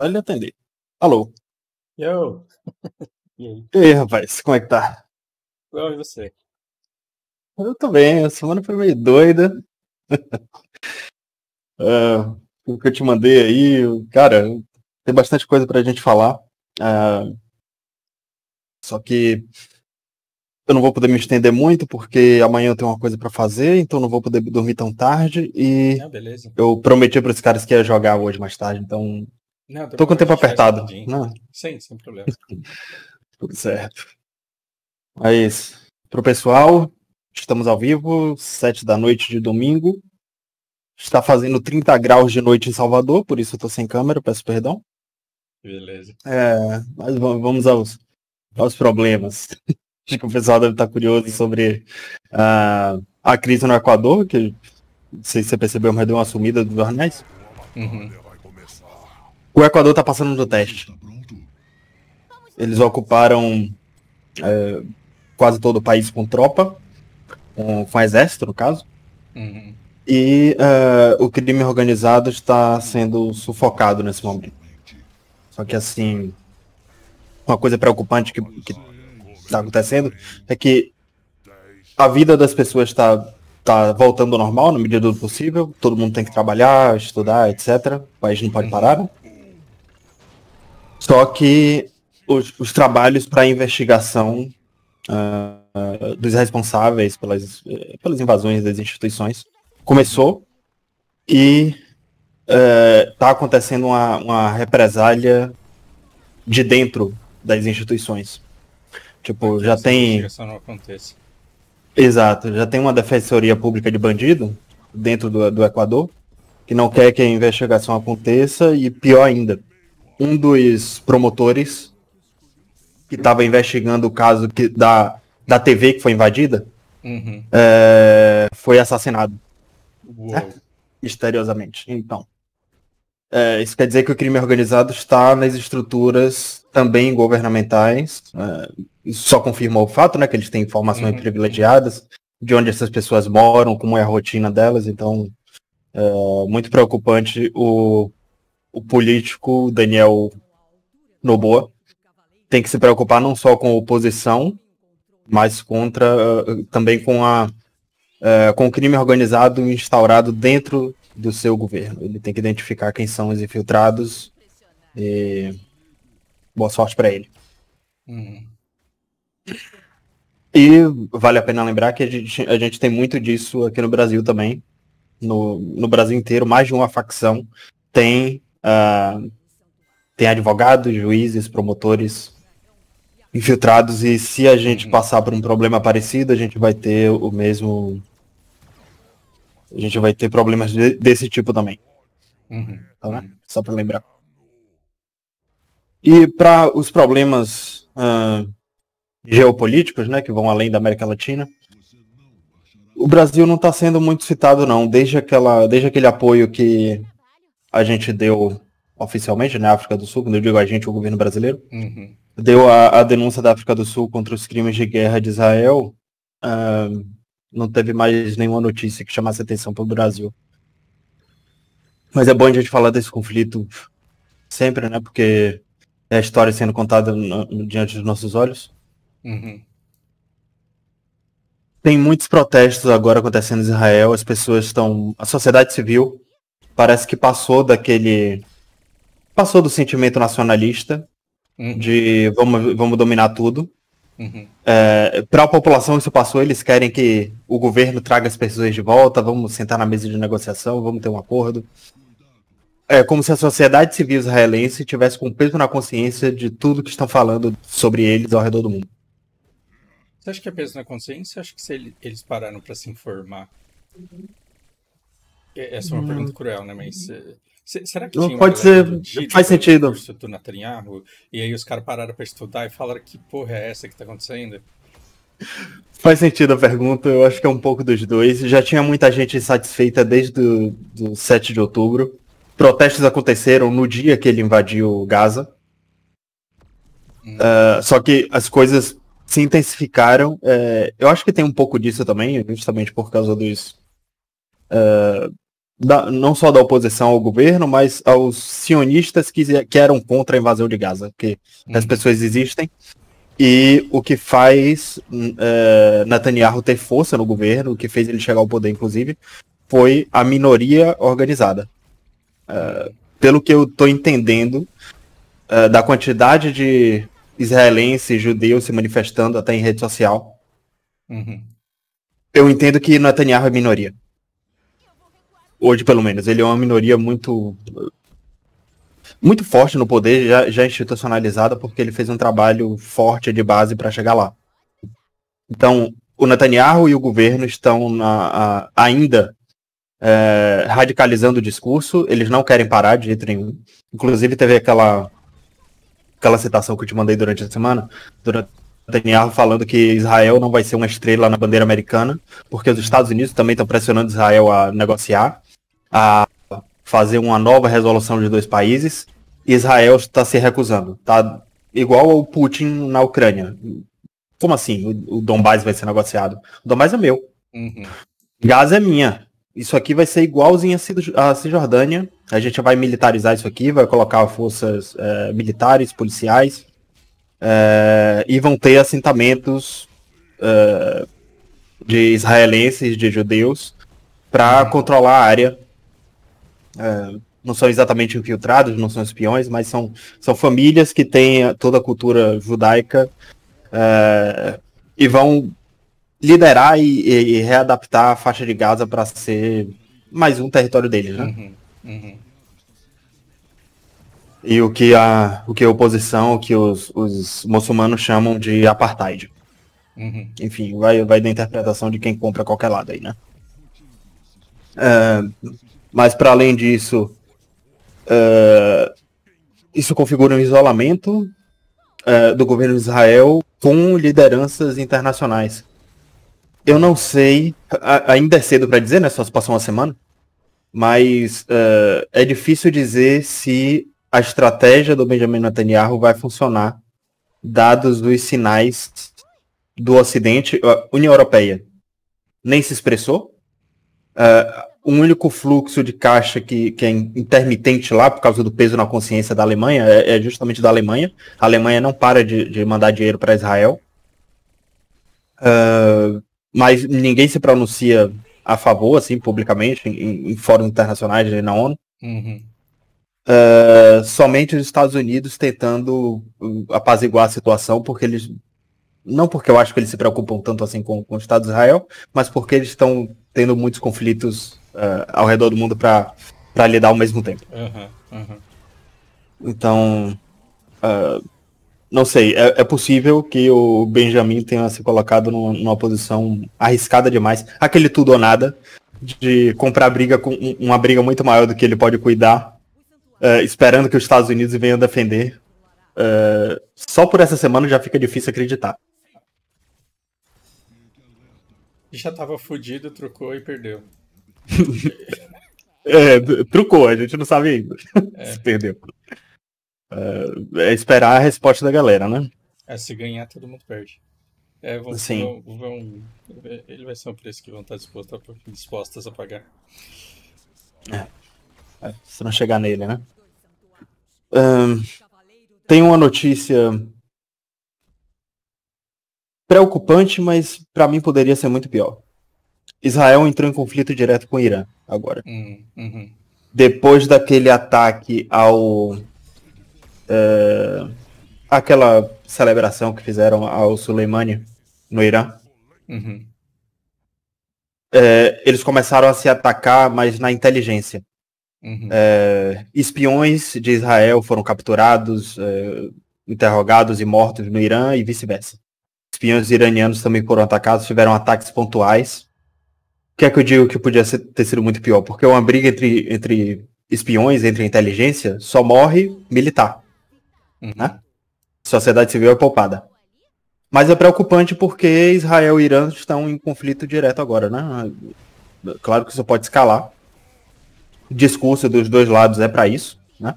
Ele atender. Alô. Yo! E aí? E aí, rapaz, como é que tá? Bom, e você? Eu tô bem, a semana foi meio doida. O que eu te mandei aí, cara, tem bastante coisa pra gente falar. Ah, só que eu não vou poder me estender muito, porque amanhã eu tenho uma coisa pra fazer, então não vou poder dormir tão tarde. E Não, beleza. eu prometi pros caras que ia jogar hoje mais tarde, então Não, tô com o demorou, a tempo gente faz apertado. rapidinho. Não, Sim, sem problema. tudo certo. Mas, pro pessoal, estamos ao vivo, 7 da noite de domingo. Está fazendo 30 graus de noite em Salvador, por isso eu tô sem câmera, peço perdão. Beleza. Mas vamos aos problemas. Acho que o pessoal deve estar curioso sobre a crise no Equador, que não sei se você percebeu, mas deu uma sumida dos jornais. Uhum. O Equador está passando no teste. Eles ocuparam quase todo o país com tropa, com exército, no caso. Uhum. E o crime organizado está sendo sufocado nesse momento. Só que, assim, uma coisa preocupante que está acontecendo é que a vida das pessoas tá voltando ao normal na medida do possível. Todo mundo tem que trabalhar, estudar, etc. O país não pode parar, né? Só que os trabalhos para investigação dos responsáveis pelas invasões das instituições começou e tá acontecendo uma represália de dentro das instituições. Tipo, Para que já essa tem. investigação não aconteça. Exato, já tem uma defensoria pública de bandido dentro do Equador que não quer que a investigação aconteça e, pior ainda, um dos promotores que estava investigando o caso da TV que foi invadida Uhum. foi assassinado, Uou. misteriosamente. Então, isso quer dizer que o crime organizado está nas estruturas também governamentais. Isso só confirma o fato, né, que eles têm informações privilegiadas de onde essas pessoas moram, como é a rotina delas. Então, muito preocupante o político Daniel Noboa tem que se preocupar não só com a oposição, mas também com o crime organizado instaurado dentro do seu governo. Ele tem que identificar quem são os infiltrados e boa sorte para ele. Uhum. E vale a pena lembrar que a gente tem muito disso aqui no Brasil também. No Brasil inteiro, mais de uma facção tem advogados, juízes, promotores infiltrados, e se a gente passar por um problema parecido, a gente vai ter o mesmo. A gente vai ter problemas desse tipo também. Tá, né? Só para lembrar. E para os problemas geopolíticos, né, que vão além da América Latina, o Brasil não está sendo muito citado, não. Desde aquele apoio que a gente deu oficialmente na África do Sul, quando eu digo a gente, o governo brasileiro, deu a denúncia da África do Sul contra os crimes de guerra de Israel, não teve mais nenhuma notícia que chamasse atenção para o Brasil. Mas é bom a gente falar desse conflito sempre, né? Porque é a história sendo contada diante dos nossos olhos. Tem muitos protestos agora acontecendo em Israel, as pessoas estão. A sociedade civil parece que passou do sentimento nacionalista de vamos dominar tudo. Para a população isso passou, eles querem que o governo traga as pessoas de volta, vamos sentar na mesa de negociação, vamos ter um acordo. É como se a sociedade civil israelense tivesse com peso na consciência de tudo que estão falando sobre eles ao redor do mundo. Você acha que é peso na consciência? Acho que se eles pararam para se informar. Essa é uma pergunta cruel, né? Mas será que tinha uma Pode galera ser, iludida faz pelo sentido. discurso do Netanyahu e aí os caras pararam para estudar e falaram que porra é essa que tá acontecendo? Faz sentido a pergunta, eu acho que é um pouco dos dois. Já tinha muita gente insatisfeita desde do 7 de outubro. Protestos aconteceram no dia que ele invadiu Gaza. Só que as coisas se intensificaram. Eu acho que tem um pouco disso também, justamente por causa não só da oposição ao governo, mas aos sionistas que eram contra a invasão de Gaza, porque as pessoas existem. E o que faz Netanyahu ter força no governo, o que fez ele chegar ao poder, inclusive, foi a minoria organizada. Pelo que eu estou entendendo, da quantidade de israelenses, judeus se manifestando até em rede social, eu entendo que Netanyahu é minoria. Hoje, pelo menos. Ele é uma minoria muito forte no poder, já institucionalizada, porque ele fez um trabalho forte de base para chegar lá. Então, o Netanyahu e o governo estão ainda radicalizando o discurso, eles não querem parar de jeito nenhum. Inclusive, teve aquela citação que eu te mandei durante a semana, do Netanyahu falando que Israel não vai ser uma estrela na bandeira americana, porque os Estados Unidos também estão pressionando Israel a negociar, a fazer uma nova resolução de 2 países, e Israel está se recusando. Tá igual ao Putin na Ucrânia. Como assim o Donbás vai ser negociado? O Donbás é meu. Gaza é minha. Isso aqui vai ser igualzinho a Cisjordânia. A gente vai militarizar isso aqui, vai colocar forças militares, policiais, e vão ter assentamentos de israelenses, de judeus, para controlar a área. Não são exatamente infiltrados, não são espiões, mas são famílias que têm toda a cultura judaica e vão liderar e readaptar a faixa de Gaza para ser mais um território deles, né? E o que a oposição, o que os muçulmanos chamam de apartheid. Enfim, vai da interpretação de quem compra qualquer lado aí, né? Mas para além disso, isso configura um isolamento do governo de Israel com lideranças internacionais. Eu não sei, ainda é cedo para dizer, né? Só se passou uma semana, mas é difícil dizer se a estratégia do Benjamin Netanyahu vai funcionar, dados os sinais do Ocidente. A União Europeia nem se expressou. O único fluxo de caixa que é intermitente lá, por causa do peso na consciência da Alemanha, é justamente da Alemanha. A Alemanha não para de mandar dinheiro para Israel. Mas ninguém se pronuncia a favor, assim, publicamente, em fóruns internacionais, na ONU. Somente os Estados Unidos tentando apaziguar a situação, porque eles... Não porque eu acho que eles se preocupam tanto assim com o Estado de Israel, mas porque eles estão tendo muitos conflitos ao redor do mundo para lidar ao mesmo tempo. Então, não sei, é possível que o Benjamin tenha se colocado numa posição arriscada demais, aquele tudo ou nada, de comprar briga com uma briga muito maior do que ele pode cuidar, esperando que os Estados Unidos venham defender. Só por essa semana já fica difícil acreditar. Já tava fudido, trocou e perdeu. Trucou, a gente não sabe ainda. Se perdeu. É esperar a resposta da galera, né? Se ganhar, todo mundo perde. Ele vai ser um preço que vão estar dispostas a pagar. Se não chegar nele, né? Tem uma notícia preocupante, mas para mim poderia ser muito pior. Israel entrou em conflito direto com o Irã agora. Depois daquele ataque aquela celebração que fizeram ao Soleimani no Irã, eles começaram a se atacar, mas na inteligência. Espiões de Israel foram capturados, interrogados e mortos no Irã e vice-versa. Espiões iranianos também foram atacados, tiveram ataques pontuais. O que é que eu digo que podia ter sido muito pior? Porque uma briga entre espiões, entre inteligência, só morre militar. Né? Sociedade civil é poupada. Mas é preocupante porque Israel e Irã estão em conflito direto agora, né? Claro que isso pode escalar. O discurso dos dois lados é para isso, né?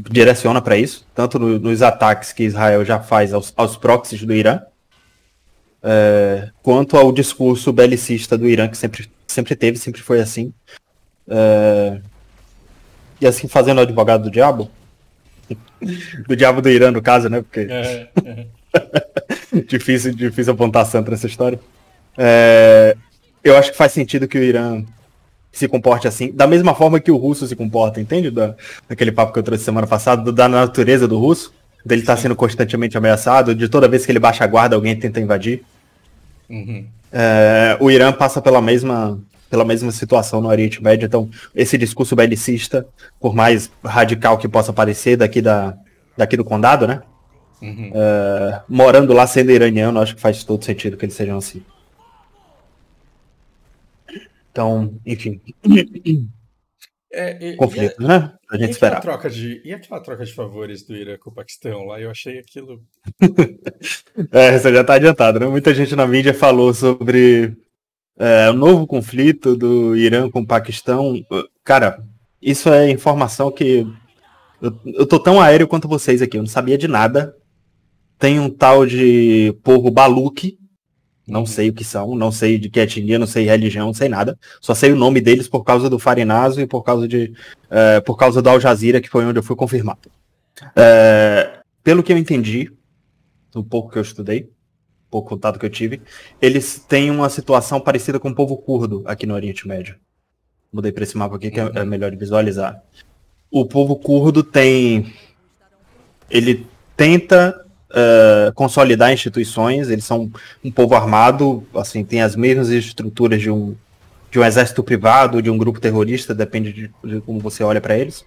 Direciona para isso, tanto nos ataques que Israel já faz aos proxies do Irã, quanto ao discurso belicista do Irã, que sempre teve, sempre foi assim. E assim, fazendo o advogado do diabo. Do diabo do Irã, no caso, né? Porque difícil apontar santo nessa história. Eu acho que faz sentido que o Irã se comporte assim, da mesma forma que o russo se comporta, entende? Daquele papo que eu trouxe semana passada, da natureza do russo, dele estar sendo constantemente ameaçado, de toda vez que ele baixa a guarda, alguém tenta invadir. O Irã passa pela mesma situação no Oriente Médio, então esse discurso belicista, por mais radical que possa parecer daqui do condado, né? Morando lá, sendo iraniano, acho que faz todo sentido que eles sejam assim. Então, enfim. Conflitos, né? A gente esperar. E aquela troca de favores do Irã com o Paquistão lá? Eu achei aquilo... Você já tá adiantado, né? Muita gente na mídia falou sobre o novo conflito do Irã com o Paquistão. Cara, isso é informação que... Eu tô tão aéreo quanto vocês aqui. Eu não sabia de nada. Tem um tal de povo Baluchi. Não sei o que são, não sei de que etnia, não sei religião, não sei nada. Só sei o nome deles por causa do Farinazo e por causa do Al Jazeera, que foi onde eu fui confirmado. Pelo que eu entendi, o pouco que eu estudei, o pouco contato que eu tive, eles têm uma situação parecida com o povo curdo aqui no Oriente Médio. Mudei para esse mapa aqui que é melhor de visualizar. O povo curdo ele tenta consolidar instituições, eles são um povo armado, assim, tem as mesmas estruturas de um exército privado, de um grupo terrorista, depende de como você olha para eles.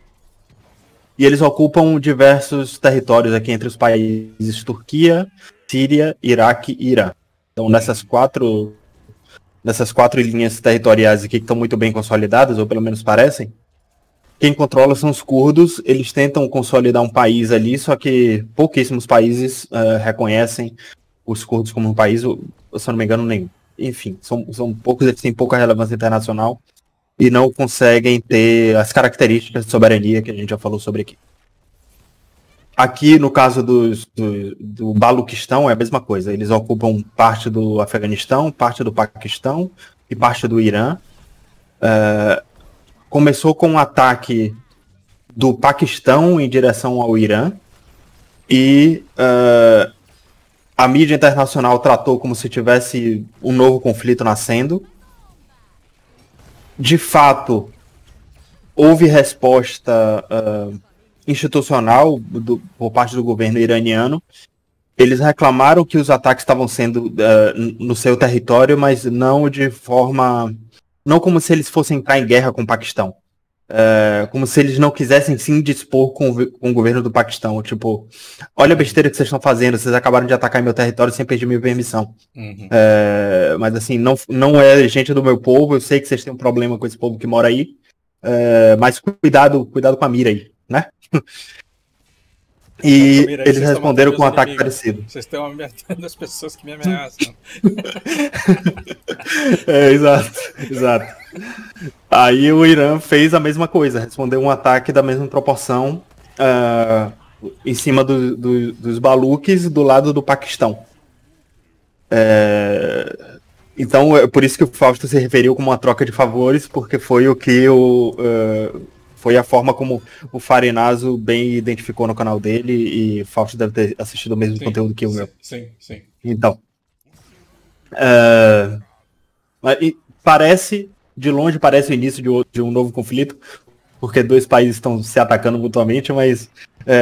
E eles ocupam diversos territórios aqui entre os países Turquia, Síria, Iraque e Irã. Então nessas quatro linhas territoriais aqui que estão muito bem consolidadas, ou pelo menos parecem, quem controla são os curdos. Eles tentam consolidar um país ali, só que pouquíssimos países reconhecem os curdos como um país, se eu não me engano, nenhum. Enfim, são poucos, eles têm pouca relevância internacional e não conseguem ter as características de soberania que a gente já falou sobre aqui. Aqui, no caso do Baluquistão, é a mesma coisa. Eles ocupam parte do Afeganistão, parte do Paquistão e parte do Irã. Começou com um ataque do Paquistão em direção ao Irã e a mídia internacional tratou como se tivesse um novo conflito nascendo. De fato, houve resposta institucional por parte do governo iraniano. Eles reclamaram que os ataques estavam sendo no seu território, mas não de forma... Não como se eles fossem entrar em guerra com o Paquistão. Como se eles não quisessem se indispor com o governo do Paquistão. Tipo, olha a besteira que vocês estão fazendo, vocês acabaram de atacar meu território sem pedir minha permissão. Mas assim, não é gente do meu povo, eu sei que vocês têm um problema com esse povo que mora aí, mas cuidado com a mira aí, né? E eles responderam com um ataque parecido. Vocês estão ameaçando as pessoas que me ameaçam. Exato. Aí o Irã fez a mesma coisa, respondeu um ataque da mesma proporção em cima dos Baluques do lado do Paquistão. Então, é por isso que o Fausto se referiu como uma troca de favores, porque foi o que foi a forma como o Farinazo bem identificou no canal dele, e o Fausto deve ter assistido o mesmo conteúdo que o meu. Sim. Então, de longe parece o início de um novo conflito, porque dois países estão se atacando mutuamente, mas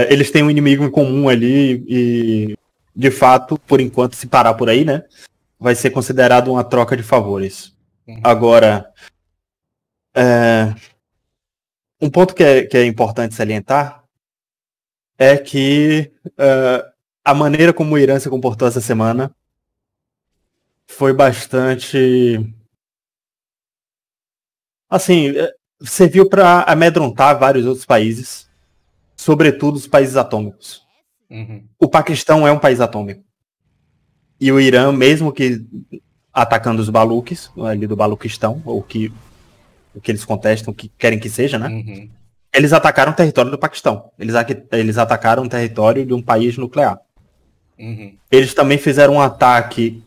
eles têm um inimigo em comum ali, e de fato, por enquanto, se parar por aí, né, vai ser considerado uma troca de favores. Agora, um ponto que é importante salientar é que a maneira como o Irã se comportou essa semana foi bastante... Assim, serviu para amedrontar vários outros países, sobretudo os países atômicos. O Paquistão é um país atômico. E o Irã, mesmo que atacando os Baluques, ali do Baluquistão, ou o que eles contestam, que querem que seja, né? Eles atacaram o território do Paquistão. Eles atacaram o território de um país nuclear. Eles também fizeram um ataque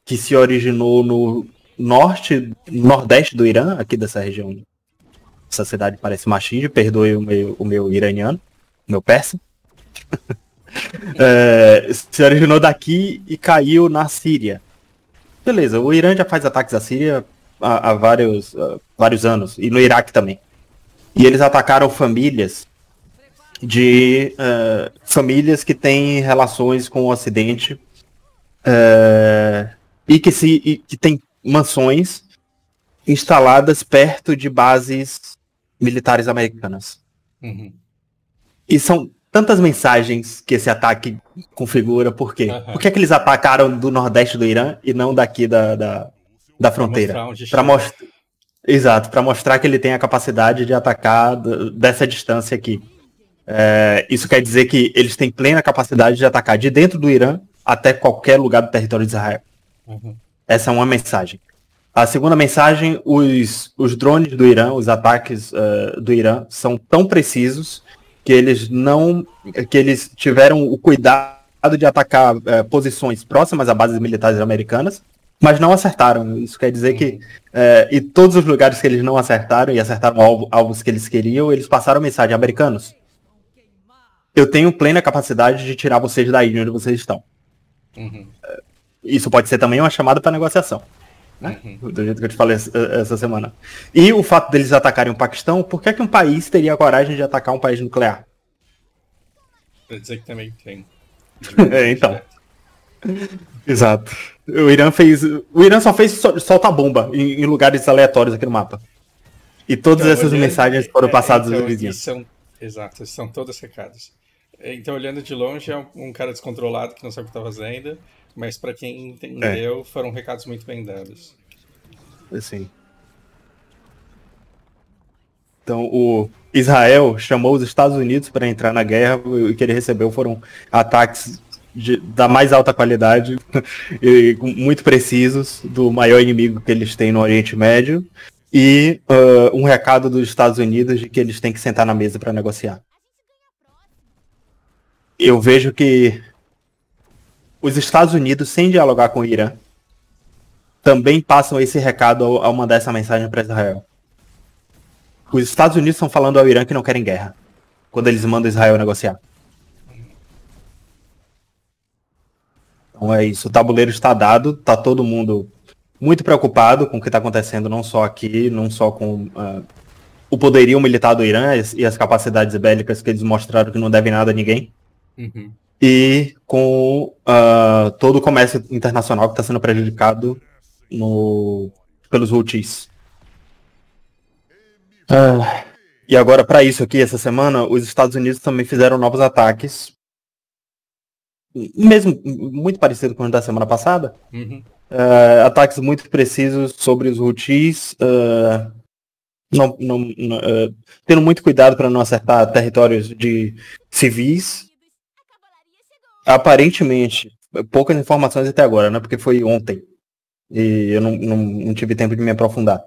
que se originou no nordeste do Irã, aqui dessa região essa cidade parece machinho, perdoe o meu iraniano, o meu persa. Se originou daqui e caiu na Síria. Beleza, o Irã já faz ataques à Síria há vários anos, e no Iraque também. E eles atacaram famílias que têm relações com o Ocidente e que têm mansões instaladas perto de bases militares americanas. Uhum. E são tantas mensagens que esse ataque configura. Por quê? Por que eles atacaram do nordeste do Irã e não daqui da fronteira? Exato, para mostrar que ele tem a capacidade de atacar dessa distância aqui. Isso quer dizer que eles têm plena capacidade de atacar de dentro do Irã até qualquer lugar do território de Israel. Uhum. Essa é uma mensagem. A segunda mensagem, os drones do Irã, os ataques do Irã, são tão precisos que eles tiveram o cuidado de atacar posições próximas a bases militares americanas, mas não acertaram. Isso quer dizer que e todos os lugares que eles não acertaram e acertaram alvos que eles queriam, eles passaram mensagem: americanos, eu tenho plena capacidade de tirar vocês daí de onde vocês estão. Uhum. Isso pode ser também uma chamada para negociação. Né? Uhum. Do jeito que eu te falei essa semana. E o fato deles atacarem o Paquistão, por que um país teria a coragem de atacar um país nuclear? Pra dizer que também tem. Então. Exato. O Irã só fez soltar bomba em lugares aleatórios aqui no mapa. E todas essas mensagens foram passadas aos vizinhos. Exato, são todas recados. Então, olhando de longe, é um cara descontrolado que não sabe o que está fazendo, mas para quem entendeu, foram recados muito bem dados. Sim. Então, o Israel chamou os Estados Unidos para entrar na guerra e o que ele recebeu foram ataques da mais alta qualidade e muito precisos do maior inimigo que eles têm no Oriente Médio e um recado dos Estados Unidos de que eles têm que sentar na mesa para negociar. Eu vejo que os Estados Unidos, sem dialogar com o Irã, também passam esse recado ao mandar essa mensagem para Israel. Os Estados Unidos estão falando ao Irã que não querem guerra, quando eles mandam Israel negociar. Então é isso, o tabuleiro está dado, está todo mundo muito preocupado com o que está acontecendo, não só aqui, não só com o poderio militar do Irã e as capacidades bélicas que eles mostraram que não devem nada a ninguém. Uhum. E com todo o comércio internacional que está sendo prejudicado pelos Houthis. E agora, para isso aqui, essa semana, os Estados Unidos também fizeram novos ataques, mesmo muito parecido com o da semana passada. Uhum. Ataques muito precisos sobre os Houthis, tendo muito cuidado para não acertar territórios de civis. Aparentemente, poucas informações até agora, né? Porque foi ontem e eu não tive tempo de me aprofundar.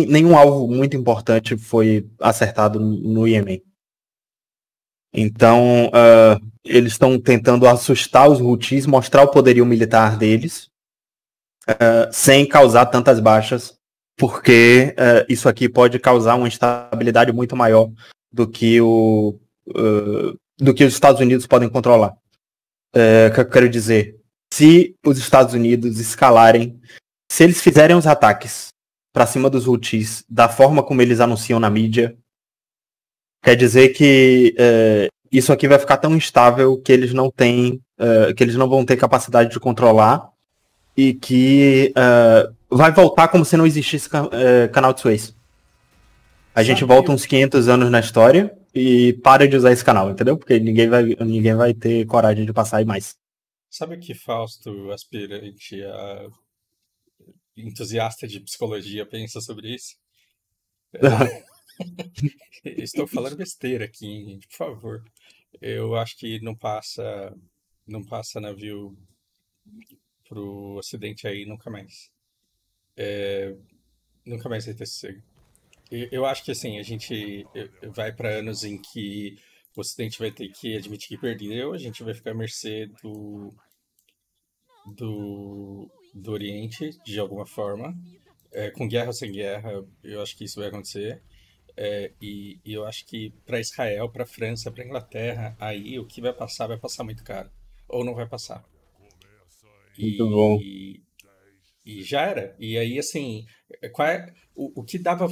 Nenhum alvo muito importante foi acertado no Iêmen. Então, eles estão tentando assustar os Houthis, mostrar o poderio militar deles, sem causar tantas baixas, porque isso aqui pode causar uma instabilidade muito maior do que os Estados Unidos podem controlar. Que eu quero dizer, se os Estados Unidos escalarem, se eles fizerem os ataques para cima dos Houthis da forma como eles anunciam na mídia, quer dizer que isso aqui vai ficar tão instável que eles não vão ter capacidade de controlar e que vai voltar como se não existisse canal de Suez. A gente volta uns 500 anos na história e para de usar esse canal, entendeu? Porque ninguém vai ter coragem de passar aí mais. Sabe o que Fausto, aspirante a entusiasta de psicologia, pensa sobre isso? Estou falando besteira aqui, hein, gente, por favor. Eu acho que não passa navio pro ocidente aí nunca mais. Nunca mais vai ter sossego. Eu acho que assim, a gente vai para anos em que o ocidente vai ter que admitir que perdeu, a gente vai ficar à mercê do Oriente, de alguma forma. com guerra ou sem guerra, eu acho que isso vai acontecer. E eu acho que para Israel, para França, para Inglaterra, aí o que vai passar muito caro. Ou não vai passar. Muito bom. E já era. E aí, assim, o que dava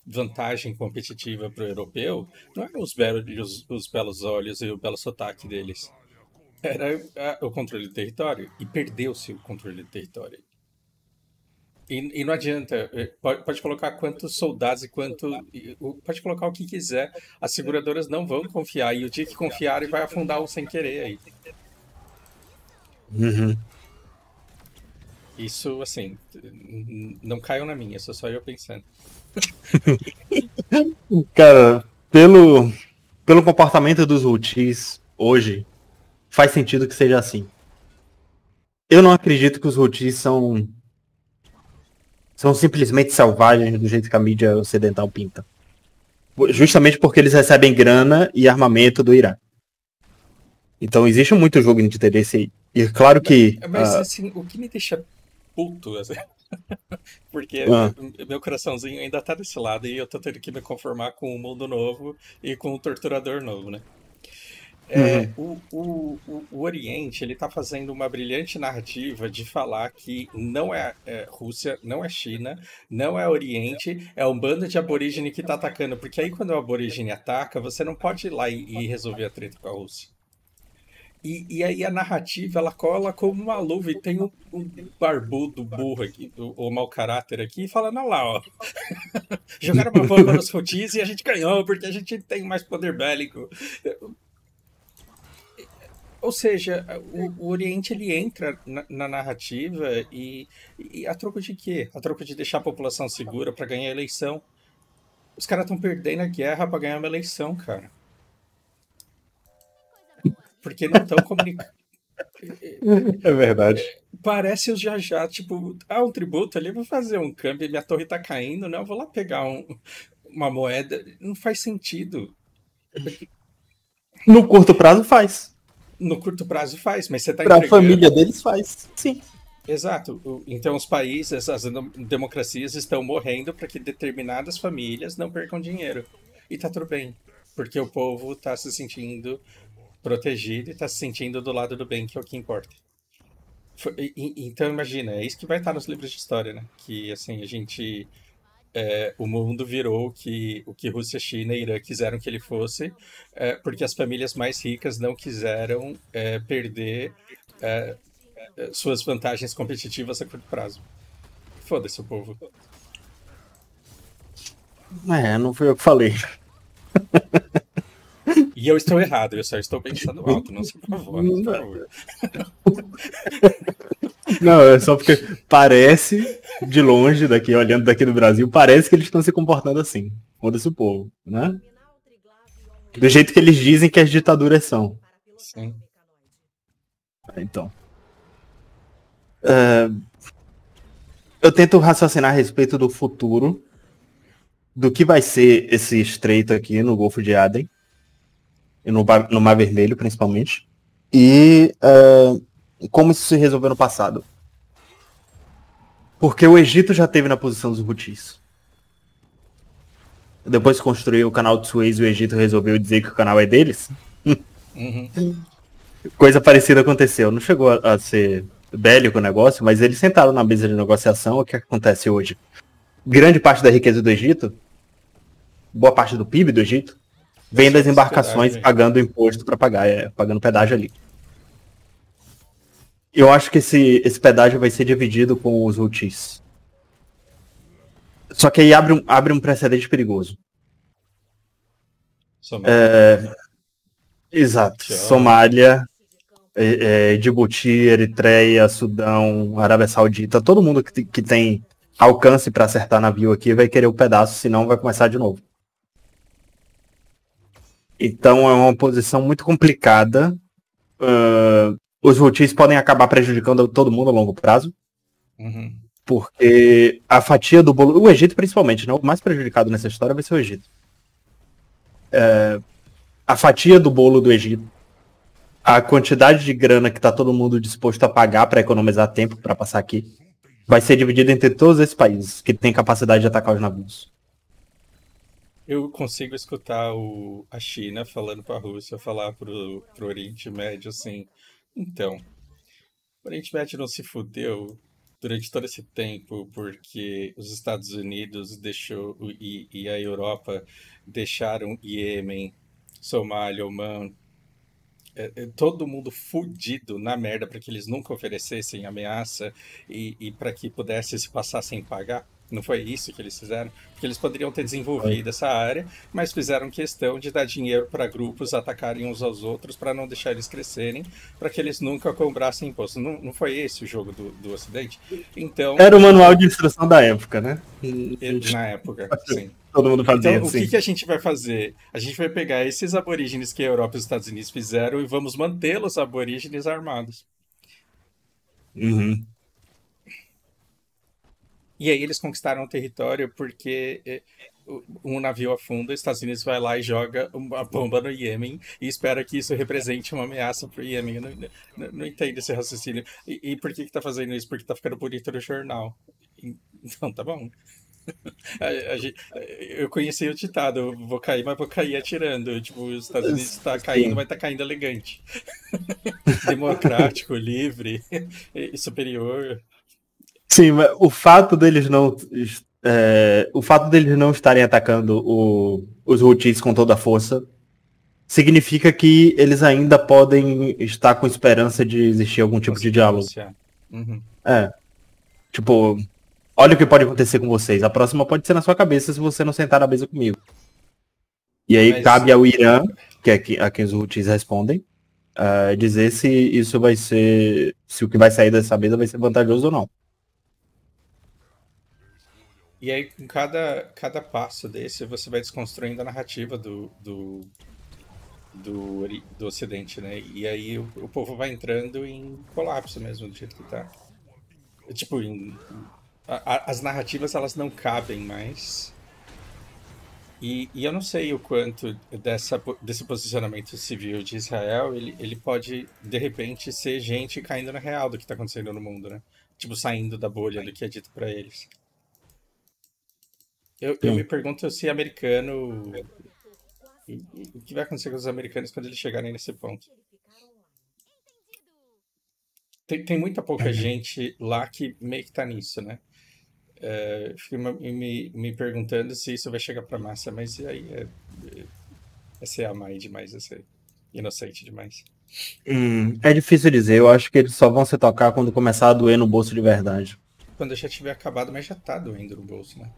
vantagem competitiva para o europeu não eram os belos olhos e o belo sotaque deles. Era o controle do território. E perdeu-se o controle do território. E não adianta, pode colocar quantos soldados pode colocar o que quiser, as seguradoras não vão confiar, e o dia que confiarem vai afundar um sem querer aí. Uhum. Isso, assim, não caiam na minha, sou só eu pensando. Cara, pelo comportamento dos Houthis hoje, faz sentido que seja assim. Eu não acredito que os Houthis são simplesmente selvagens do jeito que a mídia ocidental pinta. Justamente porque eles recebem grana e armamento do Irã. Então existe muito jogo de interesse aí. E claro que... Mas assim, o que me deixa puto, assim, porque meu coraçãozinho ainda tá desse lado e eu tô tendo que me conformar com um mundo novo e com um torturador novo, né? O Oriente, ele tá fazendo uma brilhante narrativa de falar que não é Rússia, não é China, não é Oriente, é um bando de aborígene que tá atacando. Porque aí quando o aborígene ataca, você não pode ir lá e resolver a treta com a Rússia. E aí a narrativa, ela cola como uma luva e tem um barbudo burro aqui, o mau caráter aqui, falando, olha lá, ó. Jogaram uma bomba nos Houthis e a gente ganhou porque a gente tem mais poder bélico. Ou seja, o Oriente ele entra na narrativa e a troco de quê? A troco de deixar a população segura para ganhar a eleição. Os caras estão perdendo a guerra para ganhar uma eleição, cara. Porque não estão comunicando. É verdade. Parece os já, tipo, um tributo ali, vou fazer um câmbio, minha torre tá caindo, né? Eu vou lá pegar uma moeda. Não faz sentido. No curto prazo faz. No curto prazo faz, mas você tá pra entregando... família deles faz, sim. Exato. Então os países, as democracias estão morrendo para que determinadas famílias não percam dinheiro. E tá tudo bem, porque o povo tá se sentindo protegido e tá se sentindo do lado do bem, que é o que importa. Então imagina, é isso que vai estar nos livros de história, né? Que assim, a gente... o mundo virou o que Rússia, China e Irã quiseram que ele fosse, porque as famílias mais ricas não quiseram perder suas vantagens competitivas a curto prazo. Foda-se o povo. Não fui eu que falei. E eu estou errado, eu só estou pensando alto, não se provou, por favor. Não, é só porque parece, de longe, olhando daqui do Brasil, parece que eles estão se comportando assim. Foda-se o povo, né? Do jeito que eles dizem que as ditaduras são. Sim. Então. Eu tento raciocinar a respeito do futuro, do que vai ser esse estreito aqui no Golfo de Aden, e no Mar Vermelho, principalmente, e como isso se resolveu no passado. Porque o Egito já esteve na posição dos Houthis. Depois que construiu o canal de Suez, o Egito resolveu dizer que o canal é deles. Coisa parecida aconteceu. Não chegou a ser bélico o negócio, mas eles sentaram na mesa de negociação. O que acontece hoje? Grande parte da riqueza do Egito, boa parte do PIB do Egito, vem das embarcações pagando imposto para pagar, pagando pedágio ali. Eu acho que esse pedágio vai ser dividido com os Houthis. Só que aí abre um precedente perigoso. Exato. Somália, Djibouti, Eritreia, Sudão, Arábia Saudita, todo mundo que tem alcance para acertar navio aqui vai querer o pedaço, senão vai começar de novo. Então é uma posição muito complicada. Os Houthis podem acabar prejudicando todo mundo a longo prazo. Porque a fatia do bolo... O Egito, principalmente, né? O mais prejudicado nessa história vai ser o Egito. A fatia do bolo do Egito, a quantidade de grana que tá todo mundo disposto a pagar para economizar tempo para passar aqui, vai ser dividido entre todos esses países que têm capacidade de atacar os navios. Eu consigo escutar a China falando para a Rússia, falar pro Oriente Médio assim. Então, o Oriente Médio não se fudeu durante todo esse tempo porque os Estados Unidos e a Europa deixaram Iêmen, Somália, Omã, todo mundo fudido na merda para que eles nunca oferecessem ameaça e para que pudesse se passar sem pagar. Não foi isso que eles fizeram? Porque eles poderiam ter desenvolvido essa área, mas fizeram questão de dar dinheiro para grupos atacarem uns aos outros para não deixar eles crescerem, para que eles nunca cobrassem imposto. Não foi esse o jogo do Ocidente? Então, era o manual de instrução da época, né? Na época, sim. Todo mundo fazia então, assim. O que a gente vai fazer? A gente vai pegar esses aborígenes que a Europa e os Estados Unidos fizeram e vamos mantê-los aborígenes armados. Uhum. E aí eles conquistaram o território porque um navio afunda, os Estados Unidos vai lá e joga uma bomba no Iêmen e espera que isso represente uma ameaça para o Iêmen. Eu não entendo esse raciocínio. E por que está fazendo isso? Porque está ficando bonito no jornal. Então, tá bom. Eu conheci o ditado, vou cair, mas vou cair atirando. Tipo, os Estados Unidos está caindo, mas está caindo elegante. Democrático, livre, superior. Sim, mas o fato deles não estarem atacando os Houthis com toda a força significa que eles ainda podem estar com esperança de existir algum tipo de diálogo. Uhum. Tipo, olha o que pode acontecer com vocês. A próxima pode ser na sua cabeça se você não sentar na mesa comigo. E aí cabe ao Irã, que é a quem os Houthis respondem, dizer se isso vai ser, se o que vai sair dessa mesa vai ser vantajoso ou não. E aí, com cada passo desse, você vai desconstruindo a narrativa do Ocidente, né? E aí o povo vai entrando em colapso mesmo, do jeito que tá. Tipo, as narrativas, elas não cabem mais. E eu não sei o quanto desse posicionamento civil de Israel, ele pode, de repente, ser gente caindo na real do que tá acontecendo no mundo, né? Tipo, saindo da bolha do que é dito pra eles. Eu me pergunto se americano... O que vai acontecer com os americanos quando eles chegarem nesse ponto? Tem muita pouca gente lá que meio que tá nisso, né? Fico me perguntando se isso vai chegar pra massa, mas aí é ser amai demais, é ser inocente demais. É difícil dizer, eu acho que eles só vão se tocar quando começar a doer no bolso de verdade. Quando já tiver acabado, mas já tá doendo no bolso, né?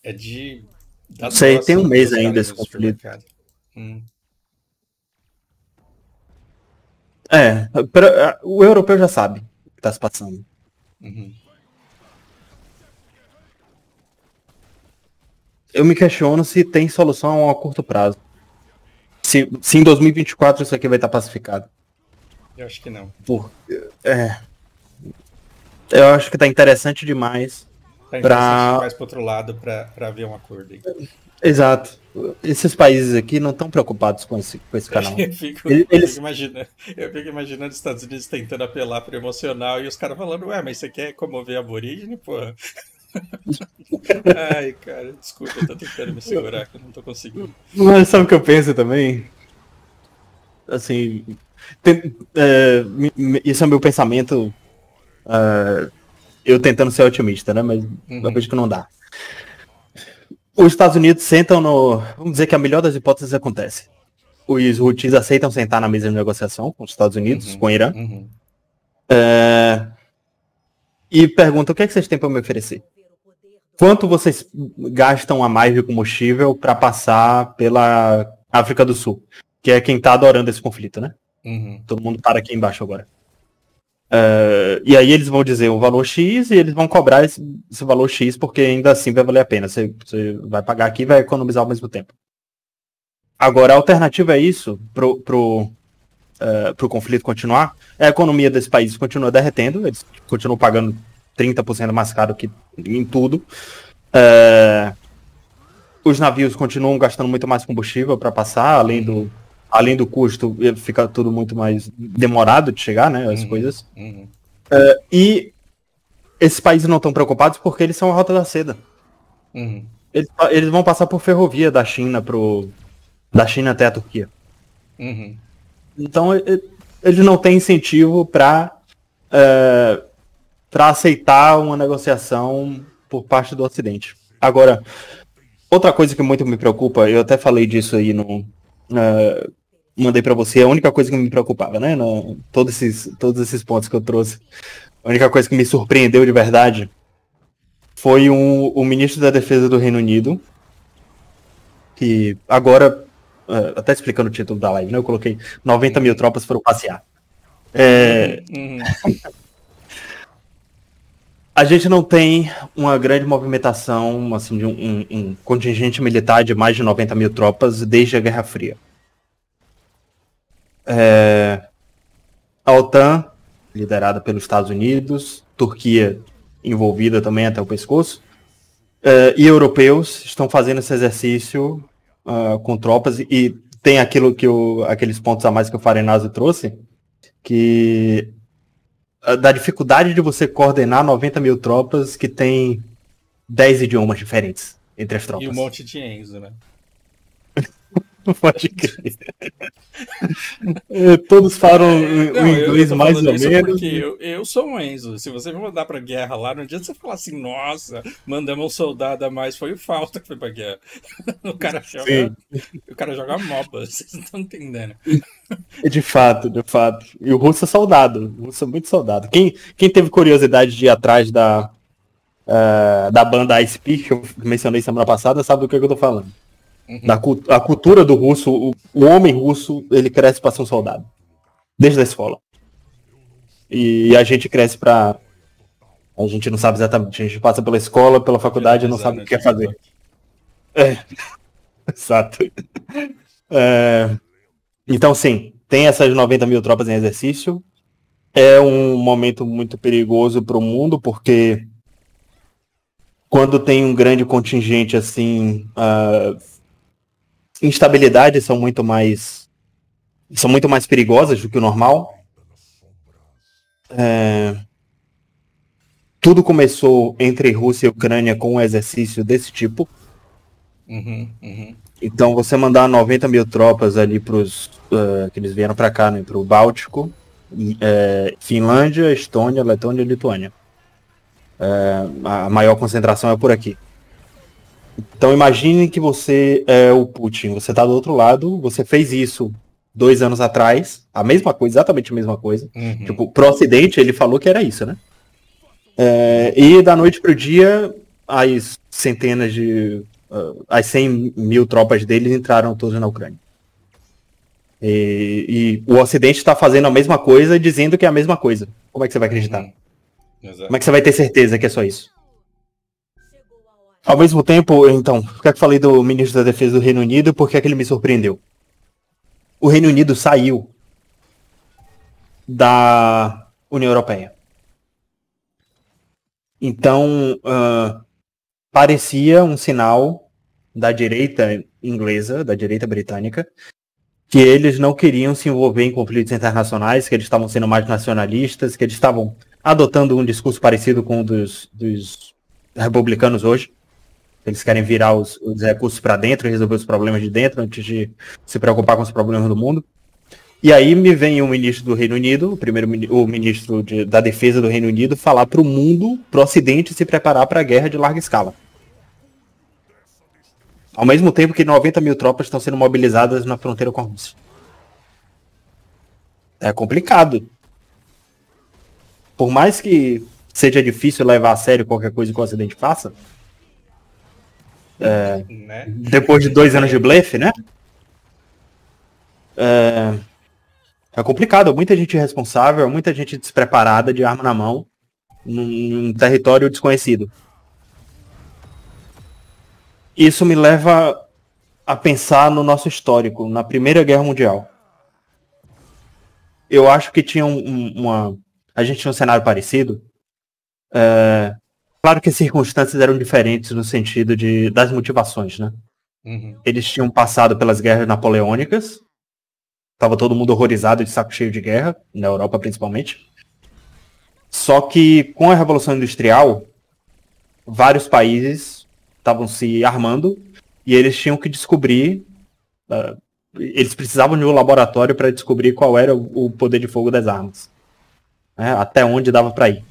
É de... Não sei, tem um mês ainda esse conflito. O europeu já sabe o que tá se passando. Uhum. Eu me questiono se tem solução a curto prazo. Se em 2024 isso aqui vai estar pacificado. Eu acho que não. Eu acho que tá interessante demais. Tá interessante demais pro outro lado pra ver um acordo aí. Exato. Esses países aqui não estão preocupados com esse canal. Eu fico imaginando os Estados Unidos tentando apelar pro emocional e os caras falando, mas você quer comover aborígene, porra? Ai, cara, desculpa, eu tô tentando me segurar, que eu não tô conseguindo. Mas sabe o que eu penso também? Assim, isso é meu pensamento, eu tentando ser otimista, né? Mas eu vejo que não dá. Os Estados Unidos sentam no... Vamos dizer que a melhor das hipóteses acontece. Os Houthis aceitam sentar na mesa de negociação com os Estados Unidos, com o Irã. E perguntam, o que é que vocês têm para me oferecer? Quanto vocês gastam a mais de combustível para passar pela África do Sul? Que é quem tá adorando esse conflito, né? Todo mundo para aqui embaixo agora. E aí eles vão dizer o valor X e eles vão cobrar esse valor X porque ainda assim vai valer a pena. Você vai pagar aqui e vai economizar ao mesmo tempo. Agora, a alternativa é isso pro conflito continuar. A economia desse país continua derretendo, eles continuam pagando 30% mais caro que em tudo. Os navios continuam gastando muito mais combustível para passar, além do custo, fica tudo muito mais demorado de chegar, né, as coisas. E esses países não estão preocupados porque eles são a Rota da Seda. Uhum. Eles vão passar por ferrovia da China da China até a Turquia. Uhum. Então eles não têm incentivo para aceitar uma negociação por parte do Ocidente. Agora, outra coisa que muito me preocupa, eu até falei disso aí mandei para você, a única coisa que me preocupava, né? Todos esses pontos que eu trouxe. A única coisa que me surpreendeu de verdade foi o ministro da Defesa do Reino Unido, que agora, até explicando o título da live, né? Eu coloquei 90 mil tropas foram passear. A gente não tem uma grande movimentação, assim, de um contingente militar de mais de 90 mil tropas desde a Guerra Fria. A OTAN, liderada pelos Estados Unidos, Turquia envolvida também até o pescoço, e europeus estão fazendo esse exercício com tropas, e tem aqueles pontos a mais que o Farenazzo trouxe, que da dificuldade de você coordenar 90 mil tropas que tem 10 idiomas diferentes entre as tropas. E um monte de Enzo, né? Pode crer. Todos falam o inglês mais ou menos. Porque eu sou um Enzo. Se você me mandar pra guerra lá, não adianta você falar assim, nossa, mandamos um soldado a mais, foi o Fausto que foi pra guerra. O cara joga MOBA, vocês não estão entendendo. De fato. E o russo é soldado. O russo é muito soldado. Quem teve curiosidade de ir atrás da banda Ice Peak, que eu mencionei semana passada, sabe do que eu tô falando. A cultura do russo, o homem russo, ele cresce para ser um soldado. Desde a escola. E a gente cresce pra... A gente não sabe exatamente. A gente passa pela escola, pela faculdade e não sabe o que quer fazer. Exato. Então, sim, tem essas 90 mil tropas em exercício. É um momento muito perigoso para o mundo, porque quando tem um grande contingente assim... instabilidades são muito mais perigosas do que o normal. Tudo começou entre Rússia e Ucrânia com um exercício desse tipo. Então você mandar 90 mil tropas ali que eles vieram para cá, né, para o Báltico, Finlândia, Estônia, Letônia e Lituânia. A maior concentração é por aqui. Então imagine que você é o Putin, você está do outro lado, você fez isso 2 anos atrás, a mesma coisa, exatamente a mesma coisa. Tipo, pro Ocidente ele falou que era isso, né? E da noite pro dia, as 100 mil tropas deles entraram todas na Ucrânia. E o Ocidente está fazendo a mesma coisa, dizendo que é a mesma coisa. Como é que você vai acreditar? Como é que você vai ter certeza que é só isso? Ao mesmo tempo, então, por que eu falei do ministro da Defesa do Reino Unido? Por que ele me surpreendeu? O Reino Unido saiu da União Europeia. Então, parecia um sinal da direita inglesa, da direita britânica, que eles não queriam se envolver em conflitos internacionais, que eles estavam sendo mais nacionalistas, que eles estavam adotando um discurso parecido com o dos republicanos hoje. Eles querem virar os recursos para dentro e resolver os problemas de dentro antes de se preocupar com os problemas do mundo. E aí me vem o ministro do Reino Unido, o ministro da Defesa do Reino Unido, falar para o mundo, para o Ocidente, se preparar para a guerra de larga escala. Ao mesmo tempo que 90 mil tropas estão sendo mobilizadas na fronteira com a Rússia. É complicado. Por mais que seja difícil levar a sério qualquer coisa que o Ocidente faça, né? Depois de 2 anos de blefe, né? É complicado, muita gente irresponsável, muita gente despreparada, de arma na mão, num território desconhecido. Isso me leva a pensar no nosso histórico, na Primeira Guerra Mundial. Eu acho que tinha a gente tinha um cenário parecido. Claro que as circunstâncias eram diferentes no sentido das motivações, né? Eles tinham passado pelas guerras napoleônicas. Tava todo mundo horrorizado, de saco cheio de guerra, na Europa principalmente. Só que com a Revolução Industrial, vários países estavam se armando e eles tinham que descobrir, eles precisavam de um laboratório para descobrir qual era o poder de fogo das armas, né, até onde dava para ir.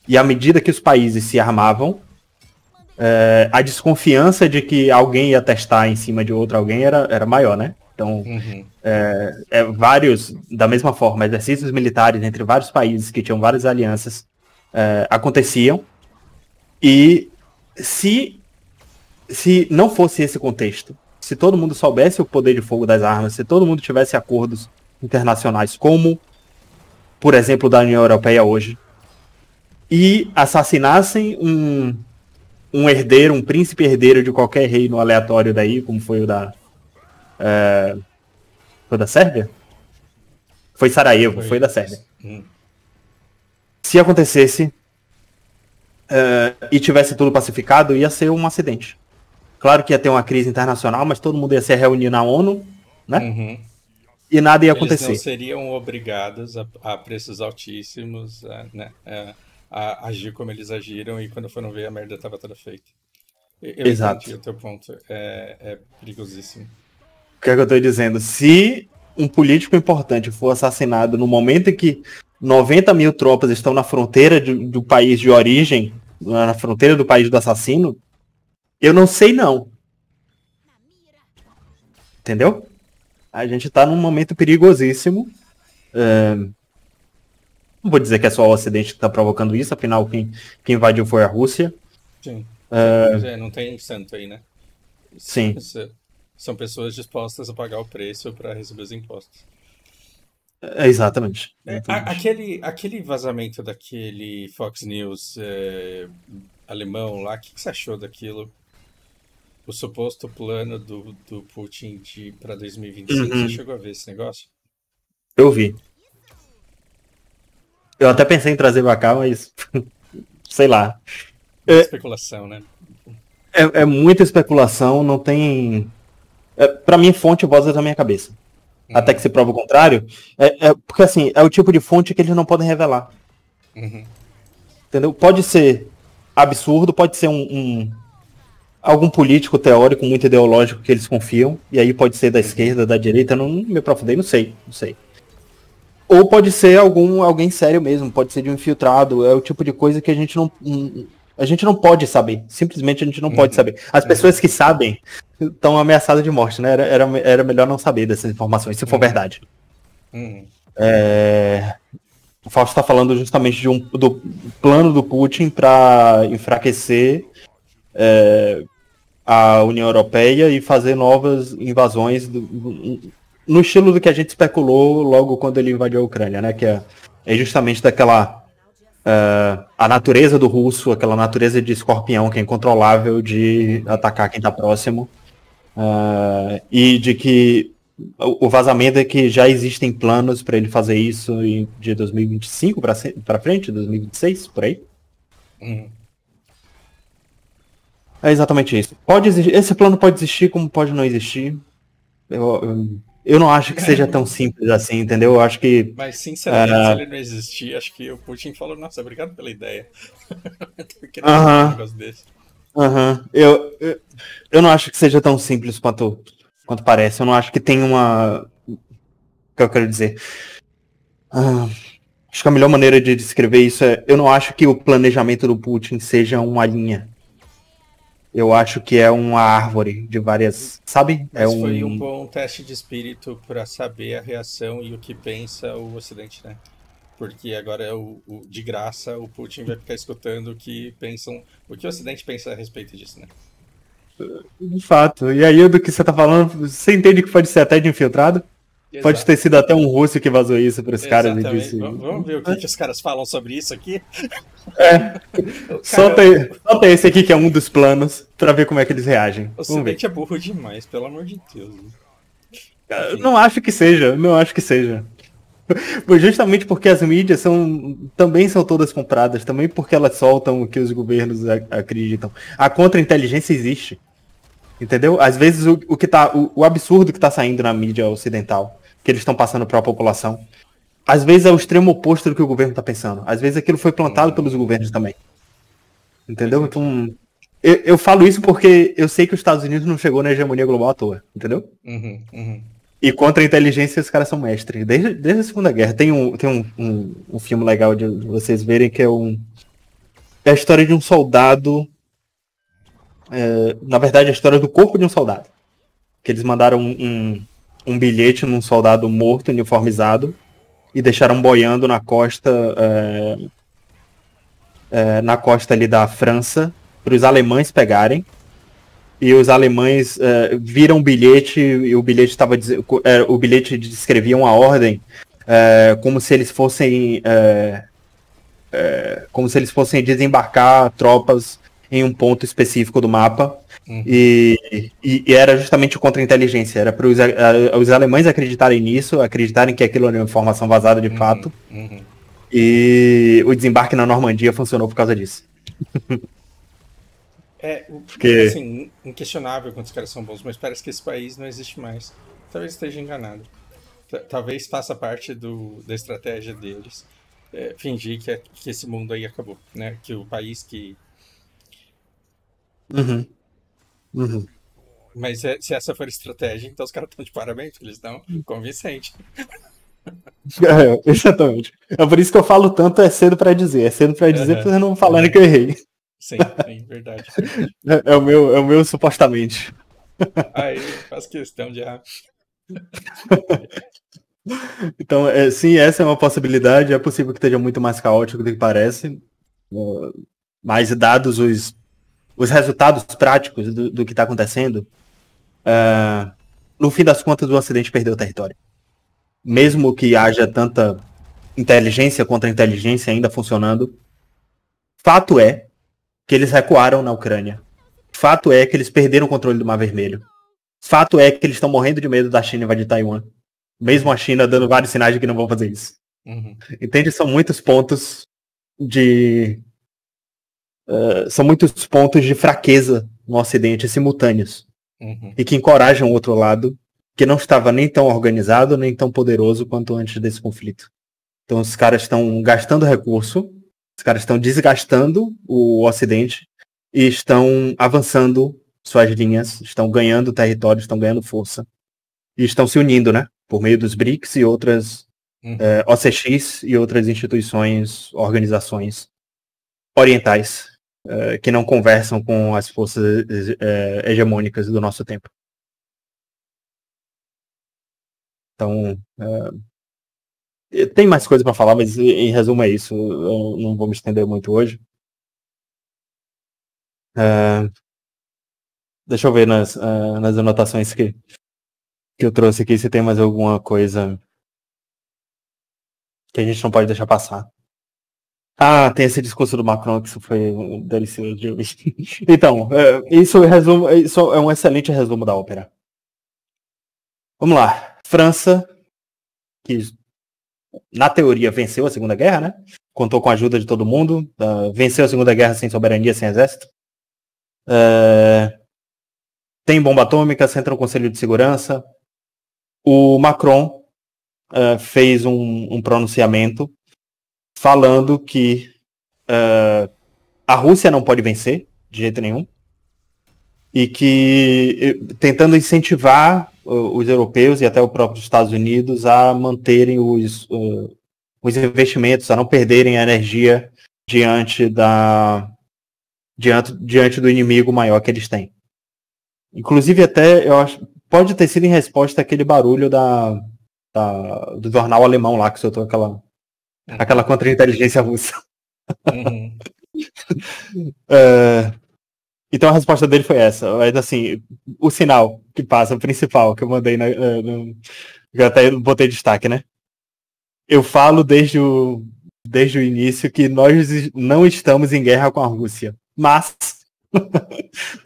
E à medida que os países se armavam, a desconfiança de que alguém ia testar em cima de outro alguém era maior, né? Então, vários, da mesma forma, exercícios militares entre vários países que tinham várias alianças aconteciam. E se não fosse esse contexto, se todo mundo soubesse o poder de fogo das armas, se todo mundo tivesse acordos internacionais, como, por exemplo, da União Europeia hoje, e assassinassem um herdeiro, um príncipe herdeiro de qualquer reino aleatório daí, como foi o da... foi da Sérvia? Foi Sarajevo, foi da Sérvia. Se acontecesse e tivesse tudo pacificado, ia ser um acidente. Claro que ia ter uma crise internacional, mas todo mundo ia se reunir na ONU, né? E nada ia acontecer. Eles não seriam obrigados a preços altíssimos, né? A agir como eles agiram, e quando foram ver, a merda estava toda feita. Eu entendi o teu ponto. É perigosíssimo. O que é que eu estou dizendo? Se um político importante for assassinado no momento em que 90 mil tropas estão na fronteira do país de origem, na fronteira do país do assassino, eu não sei não. Entendeu? A gente está num momento perigosíssimo. Não vou dizer que é só o Ocidente que está provocando isso, afinal quem invadiu foi a Rússia. Sim. Não tem santo aí, né? Sim. São pessoas dispostas a pagar o preço para receber os impostos. Exatamente. Aquele vazamento daquele Fox News alemão lá, o que você achou daquilo? O suposto plano do Putin para 2025, Você chegou a ver esse negócio? Eu vi. Eu até pensei em trazer pra cá, mas sei lá. Especulação, né? É muita especulação, não tem... Pra mim, fonte voz da minha cabeça. Até que se prova o contrário. Porque assim, é o tipo de fonte que eles não podem revelar. Entendeu? Pode ser absurdo, pode ser algum político teórico muito ideológico que eles confiam, e aí pode ser da esquerda, da direita, não me aprofundei, não sei. Ou pode ser alguém sério mesmo, pode ser de um infiltrado, é o tipo de coisa que a gente não pode saber, simplesmente a gente não pode saber. As pessoas que sabem estão ameaçadas de morte, né? Era melhor não saber dessas informações, se for verdade. O Fausto está falando justamente do plano do Putin para enfraquecer a União Europeia e fazer novas invasões no estilo do que a gente especulou logo quando ele invadiu a Ucrânia, né? Que é justamente daquela... a natureza do russo, aquela natureza de escorpião que é incontrolável de atacar quem está próximo. E de que o vazamento é que já existem planos para ele fazer isso de 2025 para frente, 2026, por aí. É exatamente isso. Pode existir, esse plano pode existir como pode não existir. Eu não acho que seja tão simples assim, entendeu? Eu acho que... Mas, sinceramente, se ele não existir, acho que o Putin falou, nossa, obrigado pela ideia. Porque não é um negócio desse. Eu não acho que seja tão simples quanto parece. Eu não acho que tem uma... O que eu quero dizer? Acho que a melhor maneira de descrever isso é... Eu não acho que o planejamento do Putin seja uma linha. Eu acho que é uma árvore de várias... Sabe? Mas foi um bom teste de espírito para saber a reação e o que pensa o Ocidente, né? Porque agora de graça o Putin vai ficar escutando o que o Ocidente pensa a respeito disso, né? De fato. E aí, do que você tá falando, você entende que pode ser até de infiltrado? Exato. Pode ter sido até um russo que vazou isso para os caras e disse... Vamos ver o que os caras falam sobre isso aqui? Solta esse aqui que é um dos planos para ver como é que eles reagem. O Ocidente é burro demais, pelo amor de Deus. Não acho que seja. Justamente porque as mídias também são todas compradas, também porque elas soltam o que os governos acreditam. A contra-inteligência existe. Entendeu? Às vezes o absurdo que está saindo na mídia ocidental, que eles estão passando para a população, às vezes é o extremo oposto do que o governo está pensando. Às vezes aquilo foi plantado pelos governos também. Entendeu? Então, eu falo isso porque eu sei que os Estados Unidos não chegou na hegemonia global à toa, entendeu? E contra a inteligência os caras são mestres. Desde a Segunda Guerra. Tem um filme legal de vocês verem que é a história de um soldado. Na verdade, a história do corpo de um soldado. Que eles mandaram um bilhete num soldado morto, uniformizado, e deixaram boiando na costa ali da França, para os alemães pegarem. E os alemães viram o bilhete, e o bilhete descrevia uma ordem como se eles fossem desembarcar tropas em um ponto específico do mapa. E era justamente contra a inteligência, era para os alemães acreditarem nisso, acreditarem que aquilo era uma informação vazada de fato. E o desembarque na Normandia funcionou por causa disso. Porque, assim, inquestionável quando os caras são bons, mas parece que esse país não existe mais. Talvez esteja enganado. Talvez faça parte da estratégia deles fingir que esse mundo aí acabou, né? Que o país que... Mas se essa for a estratégia, então os caras estão de parabéns, porque eles estão convincentes. Exatamente. É por isso que eu falo tanto, é cedo pra dizer. É cedo pra dizer pra não falarem que eu errei. Sim, verdade. É o meu supostamente. Aí faço questão de errar. Então, sim, essa é uma possibilidade. É possível que esteja muito mais caótico do que parece. Mas dados os resultados práticos do que está acontecendo, no fim das contas o Ocidente perdeu o território. Mesmo que haja tanta inteligência contra inteligência ainda funcionando, fato é que eles recuaram na Ucrânia. Fato é que eles perderam o controle do Mar Vermelho. Fato é que eles estão morrendo de medo da China invadir Taiwan. Mesmo a China dando vários sinais de que não vão fazer isso. Entende? São muitos pontos de fraqueza no Ocidente simultâneos. E que encorajam o outro lado, que não estava nem tão organizado, nem tão poderoso quanto antes desse conflito. Então os caras estão gastando recurso, os caras estão desgastando o Ocidente e estão avançando suas linhas, estão ganhando território, estão ganhando força. E estão se unindo, né? Por meio dos BRICS e outras OCX e outras instituições, organizações orientais que não conversam com as forças hegemônicas do nosso tempo. Então, tem mais coisa para falar, mas em resumo é isso. Eu não vou me estender muito hoje. Deixa eu ver nas anotações que eu trouxe aqui se tem mais alguma coisa que a gente não pode deixar passar. Tem esse discurso do Macron, que isso foi delicioso de ouvir. Então, isso é um excelente resumo da ópera. Vamos lá. França, que na teoria venceu a Segunda Guerra, né? Contou com a ajuda de todo mundo. Venceu a Segunda Guerra sem soberania, sem exército. Tem bomba atômica, entra no Conselho de Segurança. O Macron fez um pronunciamento falando que a Rússia não pode vencer de jeito nenhum e que tentando incentivar os europeus e até os próprios Estados Unidos a manterem os investimentos, a não perderem a energia diante do inimigo maior que eles têm. Inclusive até, eu acho, pode ter sido em resposta àquele barulho do jornal alemão lá que soltou aquela contra-inteligência russa. Então a resposta dele foi essa. Mas assim, o sinal que passa, o principal, que eu mandei que eu até botei destaque, né? Eu falo desde o início que nós não estamos em guerra com a Rússia. Mas,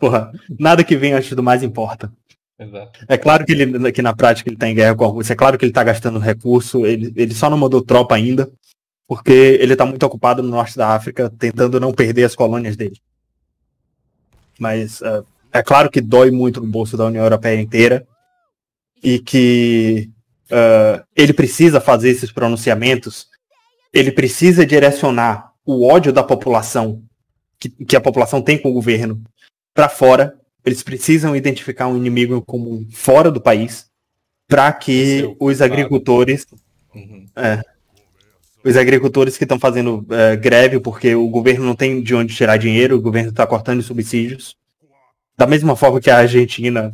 porra, nada que vem antes do mais importa. Exato. É claro que na prática ele está em guerra com a Rússia, é claro que ele está gastando recurso, ele só não mandou tropa ainda, porque ele está muito ocupado no norte da África, tentando não perder as colônias dele. Mas é claro que dói muito no bolso da União Europeia inteira, e que ele precisa fazer esses pronunciamentos, ele precisa direcionar o ódio da população, que a população tem com o governo, para fora. Eles precisam identificar um inimigo comum fora do país, para que os agricultores... os agricultores que estão fazendo greve porque o governo não tem de onde tirar dinheiro, o governo está cortando os subsídios. Da mesma forma que a Argentina,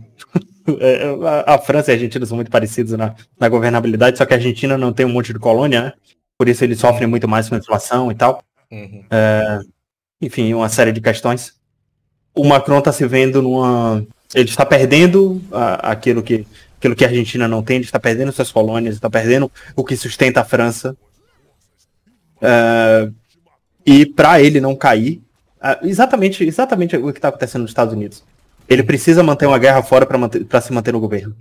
a França e a Argentina são muito parecidos na governabilidade, só que a Argentina não tem um monte de colônia, né? Por isso eles sofrem muito mais com a inflação e tal. Enfim, uma série de questões. O Macron está se vendo ele está perdendo aquilo que a Argentina não tem, ele está perdendo suas colônias, está perdendo o que sustenta a França. E para ele não cair, exatamente o que está acontecendo nos Estados Unidos. Ele precisa manter uma guerra fora para se manter no governo.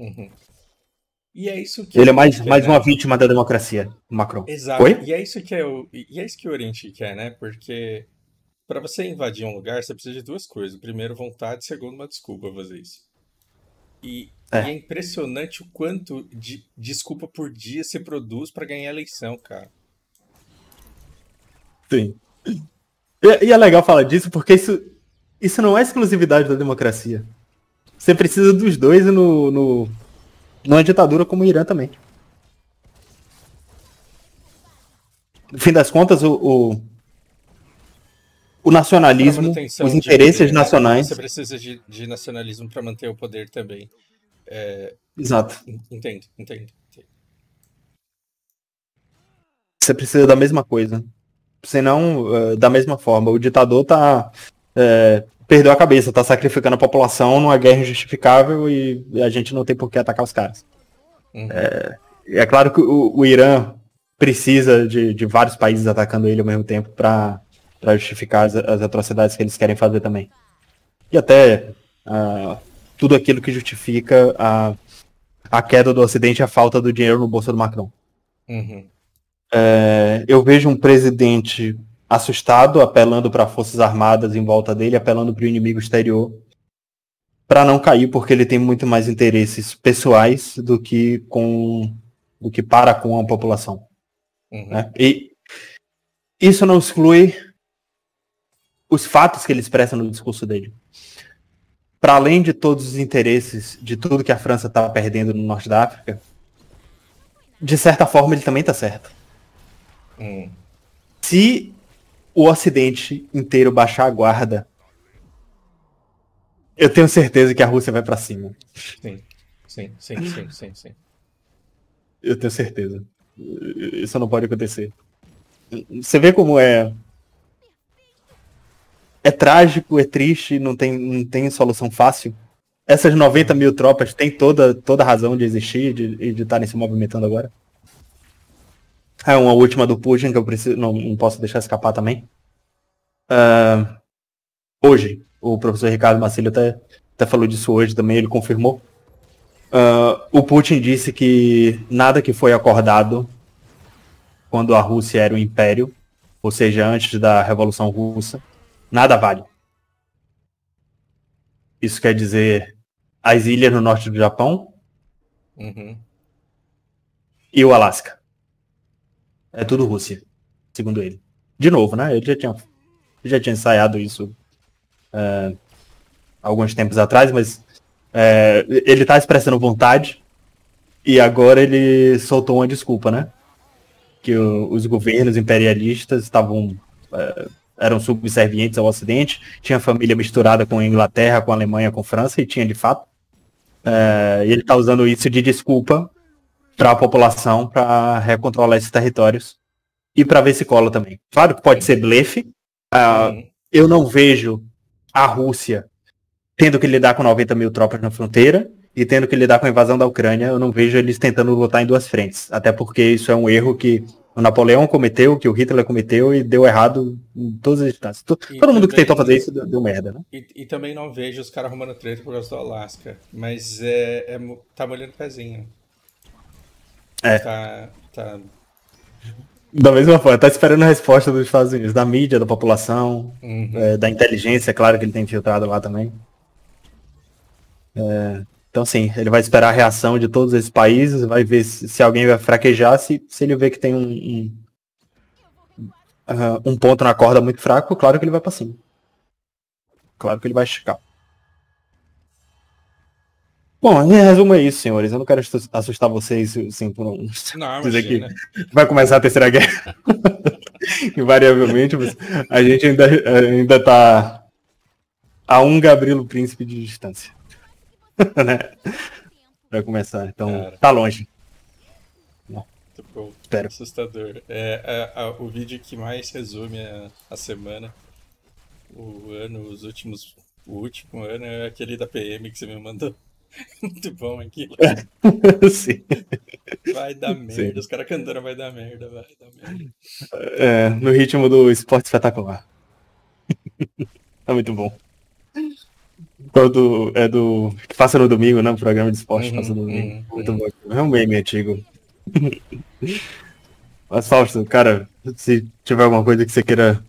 E é isso que ele é mais uma vítima da democracia, Macron. Exato. Oi? E é isso que o Oriente quer, né? Porque para você invadir um lugar, você precisa de duas coisas. Primeiro, vontade. Segundo, uma desculpa pra fazer isso. E é impressionante o quanto de desculpa por dia se produz para ganhar eleição, cara. Sim. E é legal falar disso porque isso não é exclusividade da democracia. Você precisa dos dois numa ditadura como o Irã também. No fim das contas, o nacionalismo, os interesses nacionais... Você precisa de nacionalismo para manter o poder também. Exato. Entendo. Você precisa da mesma coisa. Senão, da mesma forma, o ditador perdeu a cabeça, tá sacrificando a população numa guerra injustificável e a gente não tem por que atacar os caras. É claro que o Irã precisa de vários países atacando ele ao mesmo tempo para justificar as atrocidades que eles querem fazer também. E até tudo aquilo que justifica a queda do Ocidente e a falta do dinheiro no bolso do Macron. Eu vejo um presidente assustado, apelando para forças armadas em volta dele, apelando para o inimigo exterior, para não cair, porque ele tem muito mais interesses pessoais do que para com a população. Né? E isso não exclui os fatos que ele expressa no discurso dele. Para além de todos os interesses, de tudo que a França está perdendo no norte da África, de certa forma ele também está certo. Se o Ocidente inteiro baixar a guarda, eu tenho certeza que a Rússia vai para cima. Sim. Eu tenho certeza. Isso não pode acontecer. Você vê como é trágico, é triste, não tem solução fácil. Essas 90 mil tropas têm toda a razão de existir e de estarem se movimentando agora. Uma última do Putin que eu não posso deixar escapar também. Hoje, o professor Ricardo Marcílio até falou disso hoje também, ele confirmou. O Putin disse que nada que foi acordado quando a Rússia era um império, ou seja, antes da Revolução Russa, nada vale. Isso quer dizer as ilhas no norte do Japão e o Alasca. É tudo Rússia, segundo ele. De novo, né? Ele já tinha ensaiado isso alguns tempos atrás, mas ele tá expressando vontade e agora ele soltou uma desculpa, né? Que os governos imperialistas eram subservientes ao Ocidente, tinha família misturada com a Inglaterra, com a Alemanha, com a França, e tinha de fato. E ele tá usando isso de desculpa para a população, para recontrolar esses territórios e para ver se cola também. Claro que pode ser blefe. Eu não vejo a Rússia tendo que lidar com 90 mil tropas na fronteira e tendo que lidar com a invasão da Ucrânia. Eu não vejo eles tentando lutar em duas frentes. Até porque isso é um erro que o Napoleão cometeu, que o Hitler cometeu e deu errado em todas as instâncias. Todo mundo que tentou fazer isso deu merda, né? E também não vejo os caras arrumando treta por causa do Alasca. Mas tá molhando o pezinho. Tá... Da mesma forma, tá esperando a resposta dos Estados Unidos, da mídia, da população, da inteligência, claro que ele tem infiltrado lá também. Então, sim, ele vai esperar a reação de todos esses países, vai ver se alguém vai fraquejar, se ele vê que tem um ponto na corda muito fraco, claro que ele vai pra cima. Claro que ele vai esticar. Bom, em resumo é isso, senhores. Eu não quero assustar vocês, assim, por um... Não, dizer imagina. que vai começar a Terceira Guerra. Invariavelmente, mas a gente ainda tá a um Gavrilo Príncipe de distância. Né? Pra começar. Então, Cara, tá longe. muito bom. Espero. Assustador. O vídeo que mais resume a semana, o ano, o último ano é aquele da PM que você me mandou. Muito bom aquilo. Sim. Vai dar merda. Sim. Os caras cantando vai dar merda, vai dar merda. No ritmo do esporte espetacular. É muito bom. É do. Que passa no domingo, né? O programa de esporte passa no domingo. Muito bom. É um meme antigo. Mas, Fausto, cara, se tiver alguma coisa que você queira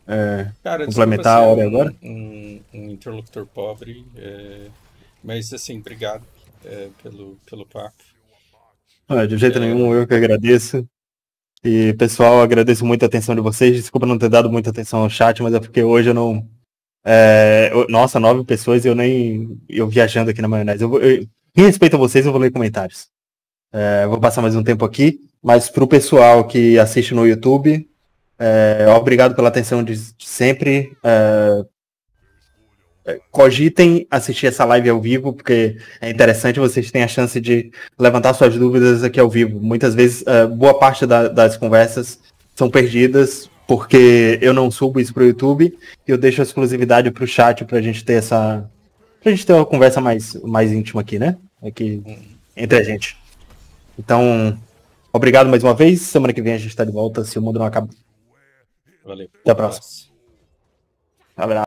Cara, complementar a hora agora. Um interlocutor pobre, mas assim, obrigado pelo papo. De jeito nenhum, eu que agradeço. E, pessoal, agradeço muito a atenção de vocês. Desculpa não ter dado muita atenção ao chat, mas é porque hoje eu não... Nossa, 9 pessoas e eu viajando aqui na maionese. Em respeito a vocês, eu vou ler comentários. Vou passar mais um tempo aqui, mas pro pessoal que assiste no YouTube, obrigado pela atenção de sempre. Cogitem assistir essa live ao vivo, porque é interessante, vocês têm a chance de levantar suas dúvidas aqui ao vivo. Muitas vezes, boa parte das conversas são perdidas, porque eu não subo isso pro YouTube, e eu deixo a exclusividade pro chat pra gente ter uma conversa mais íntima aqui, né? Aqui, entre a gente. Então, obrigado mais uma vez. Semana que vem a gente tá de volta, se o mundo não acaba. Valeu. Até a próxima. Abraço.